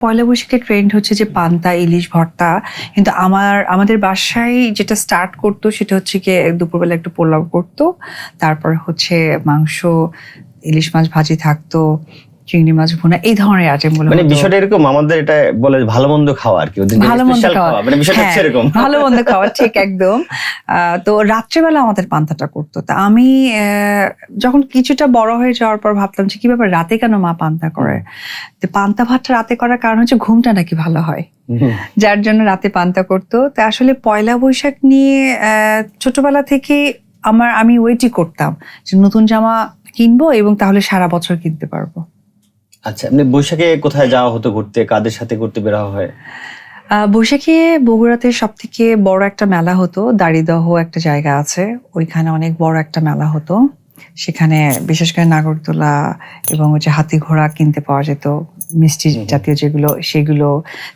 পয়লা বৈশাখে ট্রেন্ড হচ্ছে যে পান্তা ইলিশ ভর্তা, কিন্তু আমাদের বাসায় যেটা স্টার্ট করতো সেটা হচ্ছে কি দুপুরবেলা একটু পোলাও করতো, তারপর হচ্ছে মাংস, ইলিশ মাছ ভাজি থাকতো, চিংড়ি মাছ ভুনা, এই ধরনের আইটেমগুলো। মানে বিষয়টা এরকম, আমাদের এটা বলে ভালো মন্দ খাওয়া আর কি, ভালো মন্দ খাওয়া, মানে বিষয়টা হচ্ছে এরকম ভালো মন্দ খাওয়া, ঠিক একদম। তো রাত্রেবেলা আমাদের পান্তাটা করতো। তা আমি যখন কিছুটা বড় হয়ে যাওয়ার পর ভাবলাম যে কি ব্যাপার, রাতে কেন মা পান্তা করে? তো পান্তা ভাতটা রাতে করার কারণ হচ্ছে ঘুমটা নাকি ভালো হয়, যার জন্য রাতে পান্তা করতো। তা আসলে পয়লা বৈশাখ নিয়ে ছোটবেলা থেকে আমি ওয়েটই করতাম যে নতুন জামা কিনবো এবং তাহলে সারা বছর কিনতে পারবো। আচ্ছা, মানে বৈশাখে কোথায় যাওয়া হতো ঘুরতে, কাদের সাথে ঘুরতে বের হওয়া হয়? বৈশাখে বগুড়াতে সব থেকে বড় একটা মেলা হতো, দাড়িদহ একটা জায়গা আছে, ওইখানে অনেক বড় একটা মেলা হতো। সেখানে বিশেষ করে নাগরদোলা এবং হচ্ছে হাতি ঘোড়া কিনতে পাওয়া যেত, মিষ্টি জাতীয় যেগুলো সেগুলো।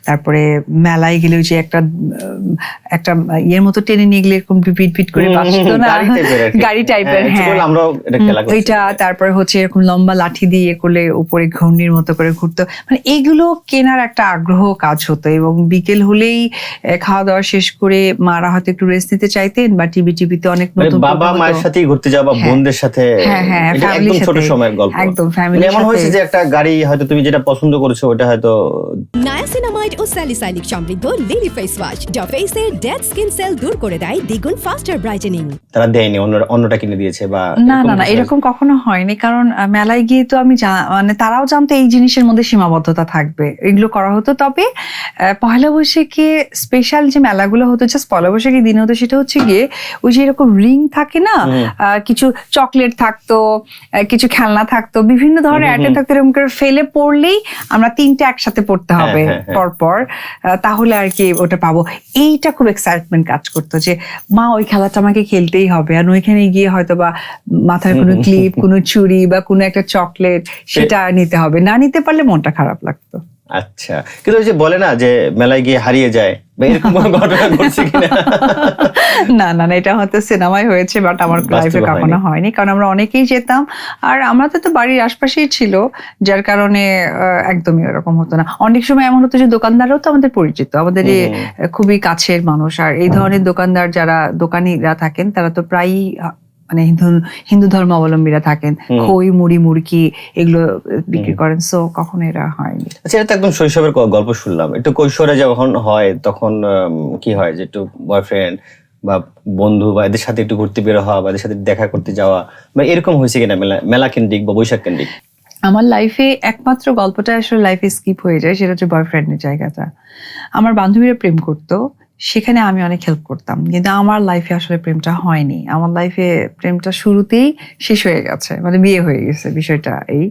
তারপরে মেলায় গেলেও যে একটা ইয়ের মতো টেনে নিয়ে গেলে এরকম পিট পিট করে বাজতো না, গাড়ি টাইপের, হ্যাঁ ওইটা। তারপরে হচ্ছে এরকম লম্বা লাঠি দিয়ে করলে উপরে ঘূর্ণির মতো করে ঘুরতো, মানে এইগুলো কেনার একটা আগ্রহ কাজ হতো। এবং বিকেল হলেই খাওয়া দাওয়া শেষ করে মারা হয়তো একটু রেস্ট নিতে চাইতেন, বা টিভিতে অনেক নতুন বাবা মায়ের সাথে ঘুরতে যাওয়া বা বোনদের সাথে, একদম ছোট সময়ের গল্প, একদম ফ্যামিলি। এমন হয়েছে যে একটা গাড়ি হয়তো তুমি যেটা পছন্দ করেছো ওটা হয়তো নায়াসিনামাইড ও স্যালিসাইলিক সমৃদ্ধ লিলি ফেস ওয়াশ, যা ফেসের ডেড স্কিন সেল দূর করে দেয় দ্বিগুণ ফাস্টার ব্রাইটেনিং। তারা দেয়নি, অন্যটা কিনে দিয়েছে বা না, এরকম কখনো হয়নি। কারণ মেলায় গিয়ে তো আমি মানে তারাও জানতো এই জিনিসের মধ্যে সীমাবদ্ধতা থাকবে, এগুলো করা হতো। তবে পয়লা বৈশাখে স্পেশাল যে মেলাগুলো হতো, জাস্ট পয়লা বৈশাখের দিন হতো, সেটা হচ্ছে গিয়ে ওই যে এরকম রিং থাকে না, কিছু চকলেট থাকতো, কিছু খেলনা থাকতো, বিভিন্ন ধরনের আইটেম থাকতো, এরকম করে ফেলে পড়লেই আমরা তিনটে একসাথে পড়তে হবে পরপর, তাহলে আর কি ওটা পাবো। এইটা খুব এক্সাইটমেন্ট কাজ করতো যে মা ওই খেলাটা আমাকে খেলতেই হবে, আর ওইখানে গিয়ে হয়তো বা মাথায় কোনো ক্লিপ, কোনো চুড়ি বা কোনো একটা চকলেট সেটা নিতে হবে, না নিতে পারলে মনটা খারাপ লাগতো। আচ্ছা, কিন্তু ওই যে বলে না যে মেলায় গিয়ে হারিয়ে যায়, এরকম কোনো ঘটনা ঘটছে কিনা? না, এটা হয়তো সিনেমায় হয়েছে, বাট আমার লাইফে কখনো হয়নি। কারণ আমরা অনেকেই যেতাম, আর আমরা তো বাড়ির আশপাশেই ছিল, যার কারণে একদমই এরকম হতো না। অনেক সময় এমন হতো যে দোকানদারও তো আমাদের পরিচিত, আমাদের খুবই কাছের মানুষ। আর এই ধরনের দোকানদার যারা দোকানিরা থাকেন, তারা তো প্রায়ই মানে হিন্দু ধর্ম অবলম্বীরা থাকেন, খই মুড়ি মুড়কি এগুলো বিক্রি করেন। সো কখনো এরা হয়নি। আচ্ছা, এটা তো একদম শৈশবের গল্প শুনলাম। একটু কৈশোরে যখন হয় তখন কি হয় যে একটু বয়ফ্রেন্ড বা বন্ধু বা এদের সাথে একটু ঘুরতে বের হওয়া বা এদের সাথে দেখা করতে যাওয়া, বা এরকম হয়েছে কিনা মেলা কেন্দ্রিক বা বৈশাখ কেন্দ্রিক? আমার লাইফে একমাত্র গল্পটা আসলে লাইফে স্কিপ হয়ে যায়, সেটা হচ্ছে বয়ফ্রেন্ডের জায়গাটা। আমার বান্ধবীরা প্রেম করতো, সেখানে আমি অনেক হেল্প করতাম, কিন্তু আমার লাইফে আসলে প্রেমটা হয়নি। আমার লাইফে প্রেমটা শুরুতেই শেষ হয়ে গেছে, মানে বিয়ে হয়ে গেছে বিষয়টা এই।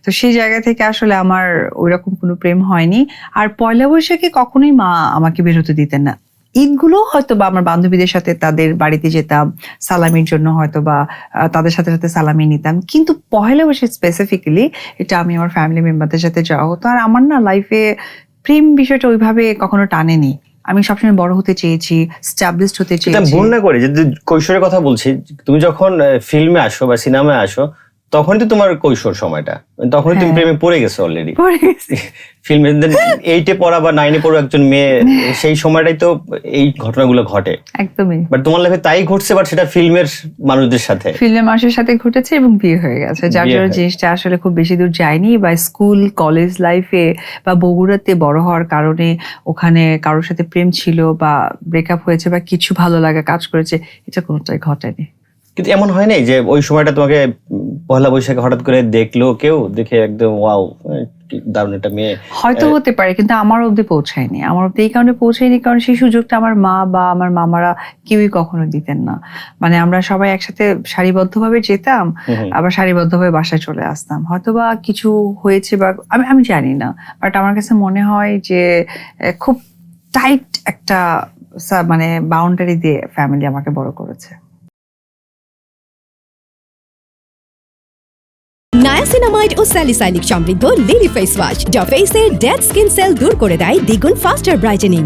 তো সেই জায়গা থেকে আসলে আমার ওইরকম কোনো প্রেম হয়নি। আর পয়লা বৈশাখে কখনোই মা আমাকে বের হতে দিতেন না। ঈদগুলো হয়তো বা আমার বান্ধবীদের সাথে তাদের বাড়িতে যেতাম সালামির জন্য, হয়তো বা তাদের সাথে সাথে সালামি নিতাম, কিন্তু পয়লা বৈশাখ স্পেসিফিক্যালি এটা আমি আমার ফ্যামিলি মেম্বারদের সাথে যাওয়া হতো। আর আমার না লাইফে প্রেম বিষয়টা ওইভাবে কখনো টানেনি। আমি সবসময় বড় হতে চেয়েছি, স্টাবলিশড হতে চেয়েছি। ভুল না করে যদি কৈশোরের কথা বলছি, তুমি যখন ফিল্মে আসো বা সিনেমায় আসো, তখনই তো তোমার কৈশোর সময়টা, তখনই তুমি প্রেমে পড়ে গেছো অলরেডি। ফিল্মে 8-এ পড়া বা 9-এ পড়া একজন মেয়ে, সেই সময়টাই তো এই ঘটনাগুলো ঘটে একদমই। বাট তোমার লাইফে তাই ঘটছে, বাট সেটা ফিল্মের মানুষদের সাথে, ফিল্মের মানুষের সাথে ঘটেছে এবং বিয়ে হয়ে গেছে, যার জন্য জিনিসটা আসলে খুব বেশি দূর যায়নি। বা স্কুল কলেজ লাইফে বা বগুড়াতে বড় হওয়ার কারণে ওখানে কারোর সাথে প্রেম ছিল বা ব্রেকআপ হয়েছে বা কিছু ভালো লাগা কাজ করেছে, এটা কোনোটাই ঘটেনি। কিন্তু এমন হয় নাই যে ওই সময়টা তোমাকে পয়লা বৈশাখে হঠাৎ করে দেখলো কেউ, দেখে একদম ওয়াও দারুণ একটা মেয়ে? হয়তো হতে পারে, কিন্তু আমার অব্দি পৌঁছায়নি। আমার অব্দি এই কারণে পৌঁছায়নি কারণ সেই সুযোগটা আমার মা বা আমার মামারা কেউই কখনো দিতেন না। মানে আমরা সবাই একসাথে সারিবদ্ধভাবে যেতাম, আবার সারিবদ্ধভাবে বাসায় চলে আসতাম। হয়তো বা কিছু হয়েছে বা আমি জানি না, বাট আমার কাছে মনে হয় যে খুব টাইট একটা মানে বাউন্ডারি দিয়ে ফ্যামিলি আমাকে বড় করেছে। নায়াসিনামাইড ও স্যালিসাইলিক সমৃদ্ধ লিলি ফেস ওয়াশ, যা ফেসের ডেড স্কিন সেল দূর করে দেয় দ্বিগুণ ফাস্টার ব্রাইটেনিং।